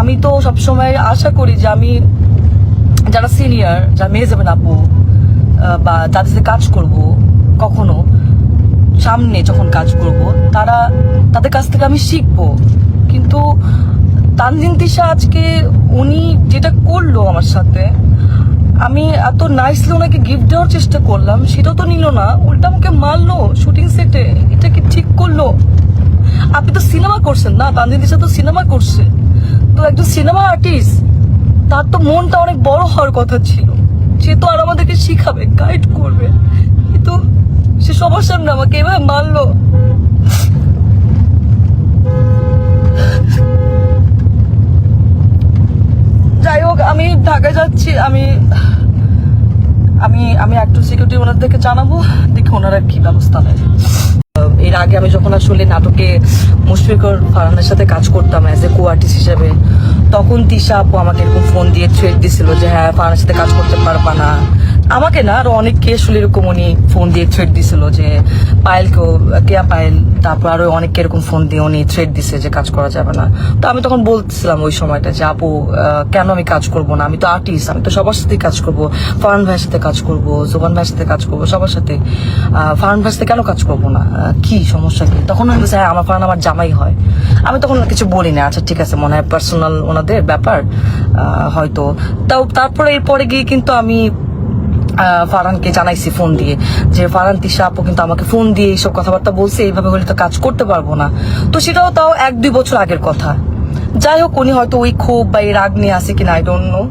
আমি তো সবসময় আশা করি যে আমি যারা সিনিয়র, যারা মেয়ে যাবেন আপু বা যাদের সাথে কাজ করব, কখনো সামনে যখন কাজ করব তাদের কাছ থেকে আমি শিখবো। কিন্তু তানজিন তিশা আজকে উনি যেটা করলো আমার সাথে, আমি এত নাইসলি ওনাকে গিফট দেওয়ার চেষ্টা করলাম, সেটাও তো নিল না, উল্টা আমাকে মারলো শুটিং সেটে। এটা কি ঠিক করলো? আপনি তো সিনেমা করছেন না, তানজিন তিশা তো সিনেমা করছে, তো একজন সিনেমা আর্টিস্ট, তার তো মনটা অনেক বড় হওয়ার কথা ছিল, সে তো আর আমাদেরকে শিখাবে, গাইড করবে, কিন্তু সে সবার সামনে আমাকে এভাবে মারলো। যাই হোক, আমি ঢাকায় যাচ্ছি, আমি আমি আমি একটু সিকিউরিটি ওনাদেরকে জানাবো, দেখি ওনারা কি ব্যবস্থা নেয়। এর আগে আমি যখন আসলে নাটকে মুশফিকুর ফারহানের সাথে কাজ করতাম অ্যাজ এ কো আর্টিস্ট হিসেবে, তখন তিশা আপু আমাকে এরকম ফোন দিয়ে থ্রেট দিছিল যে হ্যাঁ ফারহানের সাথে কাজ করতে পারবা না। আমাকে না, আরো অনেককে আসলে এরকম উনি ফোন দিয়ে থ্রেট দিছিল যে পায়েলকেও, কেয়া পায়েল, তারপর আরো অনেককে এরকম ফোন দিয়ে উনি থ্রেট দিছে যে কাজ করা যাবে না। তো আমি তখন বলছিলাম ওই সময়টা যে আপু কেন আমি কাজ করব না, আমি তো আর্টিস্ট, আমি তো সবার সাথে কাজ করব, ফারহান ভাইয়ের সাথে কাজ করব, জোবান ভাইয়ের সাথে কাজ করব, সবার সাথে। ফারহান ভাইয়ের সাথে কেন কাজ করব না, কি সমস্যা কি? তখন আমি বলছি হ্যাঁ আমার ফারহান আমার জামাই হয়। আমি তখন কিছু বলি না, আচ্ছা ঠিক আছে মনে হয় পার্সোনাল ওনাদের ব্যাপার হয়তো। তারপরে এরপরে গিয়ে কিন্তু আমি ফারহানকে জানাইছি ফোন দিয়ে যে ফারহান তিশা আপু কিন্তু আমাকে ফোন দিয়ে এইসব কথাবার্তা বলছে, এইভাবে হলে তো কাজ করতে পারবো না। তো সেটাও তাও 1-2 বছর আগের কথা। যাই হোক, উনি হয়তো ওই ক্ষোভ বা এই রাগ নিয়ে আসে কিনা, আই ডোন্ট নো।